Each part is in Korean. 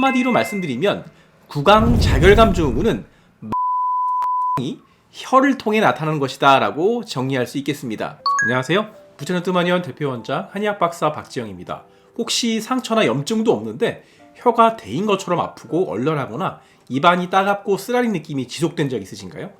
한마디로 말씀드리면 구강 자결감 증후군은 이 혀를 통해 나타나는 것이다 라고 정리할 수 있겠습니다. 안녕하세요. 부천의 뜸한의원 대표원장 한의학박사 박지영입니다. 혹시 상처나 염증도 없는데 혀가 데인 것처럼 아프고 얼얼하거나 입안이 따갑고 쓰라린 느낌이 지속된 적 있으신가요?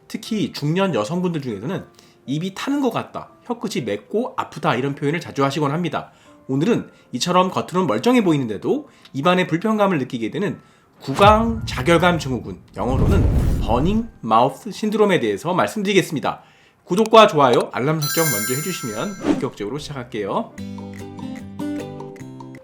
특히 중년 여성분들 중에서는 입이 타는 것 같다, 혀끝이 맵고 아프다 이런 표현을 자주 하시곤 합니다. 오늘은 이처럼 겉으로는 멀쩡해 보이는데도 입안에 불편감을 느끼게 되는 구강 자결감 증후군, 영어로는 버닝 마우스 신드롬에 대해서 말씀드리겠습니다. 구독과 좋아요, 알람 설정 먼저 해주시면 본격적으로 시작할게요.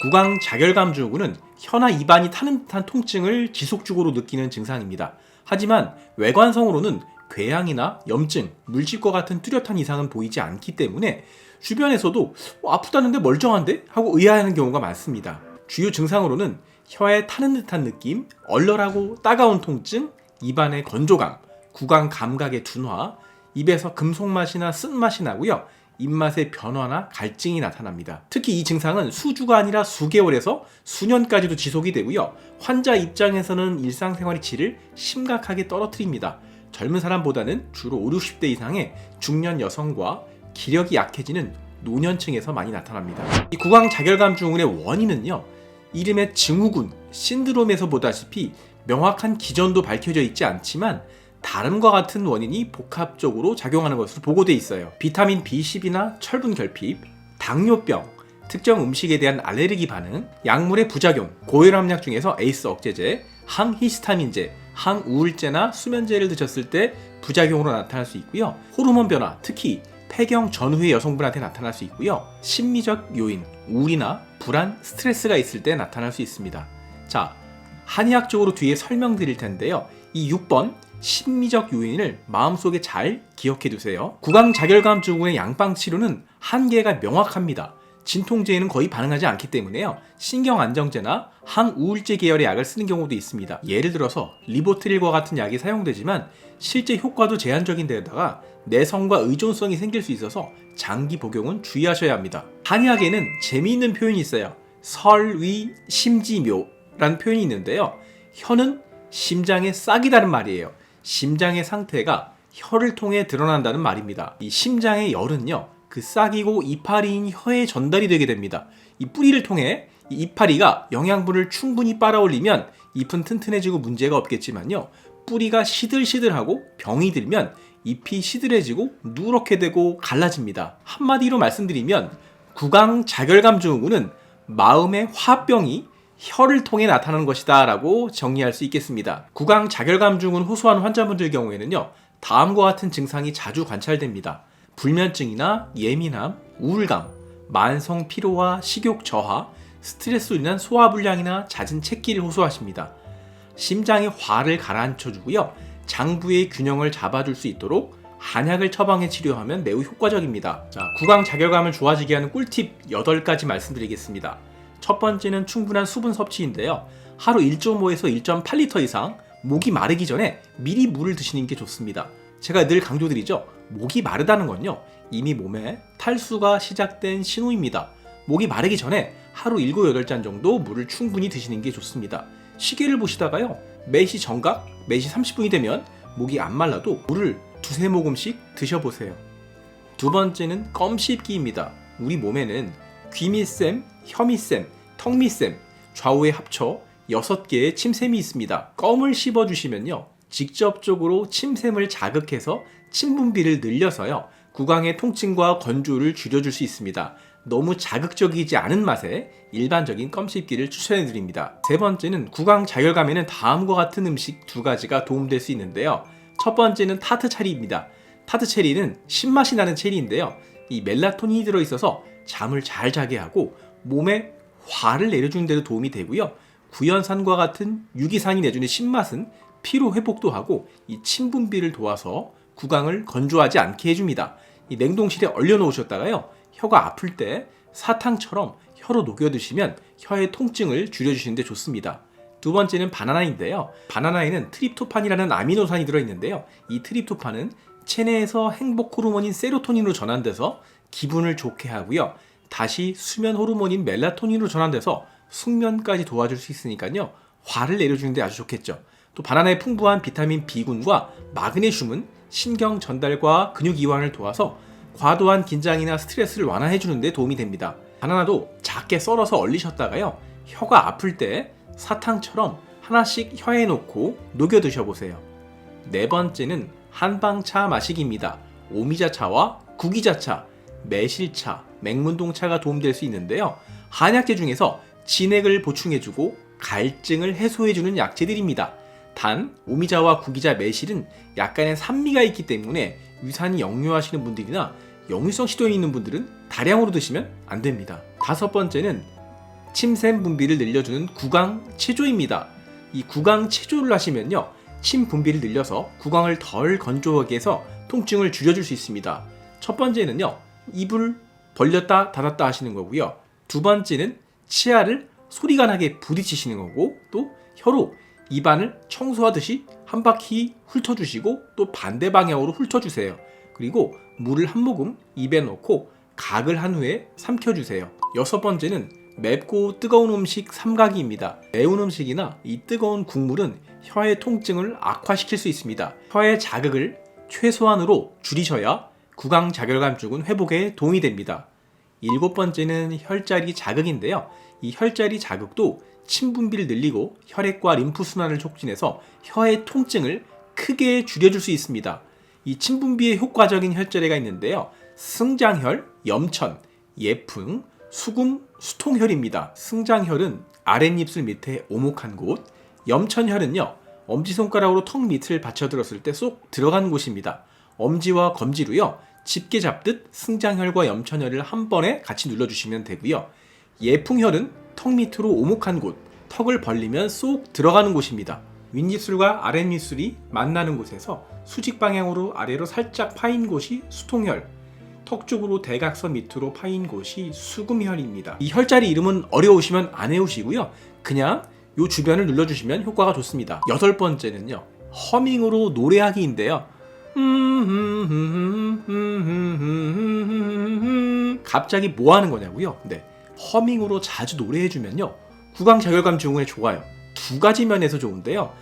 구강 자결감 증후군은 혀나 입안이 타는 듯한 통증을 지속적으로 느끼는 증상입니다. 하지만 외관성으로는 궤양이나 염증, 물집과 같은 뚜렷한 이상은 보이지 않기 때문에 주변에서도 아프다는데 멀쩡한데? 하고 의아해하는 경우가 많습니다. 주요 증상으로는 혀에 타는 듯한 느낌, 얼얼하고 따가운 통증, 입안의 건조감, 구강 감각의 둔화, 입에서 금속맛이나 쓴맛이 나고요. 입맛의 변화나 갈증이 나타납니다. 특히 이 증상은 수주가 아니라 수개월에서 수년까지도 지속이 되고요. 환자 입장에서는 일상생활의 질을 심각하게 떨어뜨립니다. 젊은 사람보다는 주로 50, 60대 이상의 중년 여성과 기력이 약해지는 노년층에서 많이 나타납니다. 이 구강 자결감 증후군의 원인은요, 이름의 증후군, 신드롬에서 보다시피 명확한 기전도 밝혀져 있지 않지만 다름과 같은 원인이 복합적으로 작용하는 것으로 보고돼 있어요. 비타민 B10이나 철분 결핍, 당뇨병, 특정 음식에 대한 알레르기 반응, 약물의 부작용, 고혈압약 중에서 에이스 억제제, 항히스타민제, 항우울제나 수면제를 드셨을 때 부작용으로 나타날 수 있고요. 호르몬 변화, 특히 폐경 전후의 여성분한테 나타날 수 있고요. 심리적 요인, 우울이나 불안, 스트레스가 있을 때 나타날 수 있습니다. 자, 한의학적으로 뒤에 설명드릴 텐데요. 이 6번 심리적 요인을 마음속에 잘 기억해 두세요. 구강 자결감 증후군의 양방 치료는 한계가 명확합니다. 진통제에는 거의 반응하지 않기 때문에요. 신경안정제나 항우울제 계열의 약을 쓰는 경우도 있습니다. 예를 들어서 리보트릴과 같은 약이 사용되지만 실제 효과도 제한적인 데다가 내성과 의존성이 생길 수 있어서 장기 복용은 주의하셔야 합니다. 한의학에는 재미있는 표현이 있어요. 설위심지묘라는 표현이 있는데요. 혀는 심장의 싹이라는 말이에요. 심장의 상태가 혀를 통해 드러난다는 말입니다. 이 심장의 열은요, 그 싹이고 이파리인 혀에 전달이 되게 됩니다. 이 뿌리를 통해 이 이파리가 영양분을 충분히 빨아올리면 잎은 튼튼해지고 문제가 없겠지만요, 뿌리가 시들시들하고 병이 들면 잎이 시들해지고 누렇게 되고 갈라집니다. 한마디로 말씀드리면 구강 자결감 증후군은 마음의 화병이 혀를 통해 나타나는 것이다 라고 정리할 수 있겠습니다. 구강 자결감 증후군 호소하는 환자분들 경우에는요, 다음과 같은 증상이 자주 관찰됩니다. 불면증이나 예민함, 우울감, 만성 피로와 식욕 저하, 스트레스로 인한 소화불량이나 잦은 체기를 호소하십니다. 심장의 화를 가라앉혀주고요, 장부의 균형을 잡아줄 수 있도록 한약을 처방해 치료하면 매우 효과적입니다. 자, 구강 자결감을 좋아지게 하는 꿀팁 8가지 말씀드리겠습니다. 첫 번째는 충분한 수분 섭취인데요. 하루 1.5에서 1.8리터 이상 목이 마르기 전에 미리 물을 드시는 게 좋습니다. 제가 늘 강조드리죠. 목이 마르다는 건요, 이미 몸에 탈수가 시작된 신호입니다. 목이 마르기 전에 하루 7, 8잔 정도 물을 충분히 드시는 게 좋습니다. 시계를 보시다가요, 4시 정각, 4시 30분이 되면 목이 안 말라도 물을 2-3모금씩 드셔보세요. 두 번째는 껌 씹기입니다. 우리 몸에는 귀밑샘, 혀밑샘, 턱밑샘, 좌우에 합쳐 6개의 침샘이 있습니다. 껌을 씹어주시면요, 직접적으로 침샘을 자극해서 침 분비를 늘려서요, 구강의 통증과 건조를 줄여줄 수 있습니다. 너무 자극적이지 않은 맛의 일반적인 껌 씹기를 추천해드립니다. 세 번째는 구강 자결감에는 다음과 같은 음식 2가지가 도움될 수 있는데요. 첫 번째는 타트 체리입니다. 타트 체리는 신맛이 나는 체리인데요, 이 멜라토닌이 들어있어서 잠을 잘 자게 하고 몸에 화를 내려주는 데도 도움이 되고요. 구연산과 같은 유기산이 내주는 신맛은 피로 회복도 하고 이 침 분비를 도와서 구강을 건조하지 않게 해줍니다. 이 냉동실에 얼려 놓으셨다가요, 혀가 아플 때 사탕처럼 혀로 녹여 드시면 혀의 통증을 줄여주시는 데 좋습니다. 두 번째는 바나나인데요. 바나나에는 트립토판이라는 아미노산이 들어있는데요. 이 트립토판은 체내에서 행복 호르몬인 세로토닌으로 전환돼서 기분을 좋게 하고요. 다시 수면 호르몬인 멜라토닌으로 전환돼서 숙면까지 도와줄 수 있으니까요. 화를 내려주는데 아주 좋겠죠. 또 바나나의 풍부한 비타민 B군과 마그네슘은 신경 전달과 근육 이완을 도와서 과도한 긴장이나 스트레스를 완화해주는 데 도움이 됩니다. 바나나도 작게 썰어서 얼리셨다가요, 혀가 아플 때 사탕처럼 하나씩 혀에 놓고 녹여 드셔보세요. 네 번째는 한방차 마시기입니다. 오미자차와 구기자차, 매실차, 맹문동차가 도움될 수 있는데요. 한약재 중에서 진액을 보충해주고 갈증을 해소해주는 약재들입니다. 단, 오미자와 구기자, 매실은 약간의 산미가 있기 때문에 유산이 역류하시는 분들이나 역류성 시도에 있는 분들은 다량으로 드시면 안 됩니다. 다섯 번째는 침샘 분비를 늘려주는 구강체조입니다. 이 구강체조를 하시면요, 침 분비를 늘려서 구강을 덜 건조하게 해서 통증을 줄여줄 수 있습니다. 첫 번째는요, 입을 벌렸다 닫았다 하시는 거고요. 두 번째는 치아를 소리가 나게 부딪히시는 거고, 또 혀로 입안을 청소하듯이 한 바퀴 훑어주시고 또 반대 방향으로 훑어주세요. 그리고 물을 한 모금 입에 넣고 각을 한 후에 삼켜주세요. 여섯 번째는 맵고 뜨거운 음식 삼가기입니다. 매운 음식이나 이 뜨거운 국물은 혀의 통증을 악화시킬 수 있습니다. 혀의 자극을 최소한으로 줄이셔야 구강 자결감증은 회복에 도움이 됩니다. 일곱 번째는 혈자리 자극인데요. 이 혈자리 자극도 침 분비를 늘리고 혈액과 림프 순환을 촉진해서 혀의 통증을 크게 줄여줄 수 있습니다. 이 침 분비에 효과적인 혈자리가 있는데요. 승장혈, 염천, 예풍, 수금, 수통혈입니다. 승장혈은 아랫입술 밑에 오목한 곳, 염천혈은요, 엄지손가락으로 턱 밑을 받쳐들었을 때 쏙 들어간 곳입니다. 엄지와 검지로요, 집게 잡듯 승장혈과 염천혈을 한 번에 같이 눌러주시면 되고요. 예풍혈은 턱 밑으로 오목한 곳, 턱을 벌리면 쏙 들어가는 곳입니다. 윗입술과 아랫입술이 만나는 곳에서 수직 방향으로 아래로 살짝 파인 곳이 수통혈, 턱 쪽으로 대각선 밑으로 파인 곳이 수금혈입니다. 이 혈자리 이름은 어려우시면 안 외우시고요, 그냥 요 주변을 눌러주시면 효과가 좋습니다. 여덟 번째는요, 허밍으로 노래하기인데요. 갑자기 뭐 하는 거냐고요? 네, 허밍으로 자주 노래해주면요, 구강 자결감 증후에 좋아요. 두 가지 면에서 좋은데요.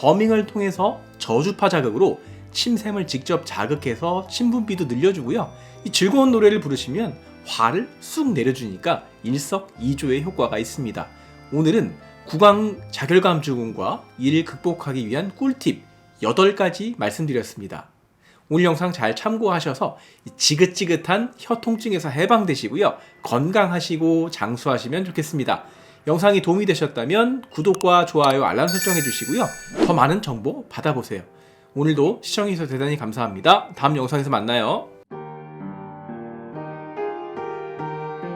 허밍을 통해서 저주파 자극으로 침샘을 직접 자극해서 침분비도 늘려주고요. 이 즐거운 노래를 부르시면 화를 쑥 내려주니까 일석이조의 효과가 있습니다. 오늘은 구강 자결감 증후과 이를 극복하기 위한 꿀팁 8가지 말씀드렸습니다. 오늘 영상 잘 참고하셔서 지긋지긋한 혀 통증에서 해방되시고요, 건강하시고 장수하시면 좋겠습니다. 영상이 도움이 되셨다면 구독과 좋아요, 알람 설정해 주시고요. 더 많은 정보 받아보세요. 오늘도 시청해주셔서 대단히 감사합니다. 다음 영상에서 만나요.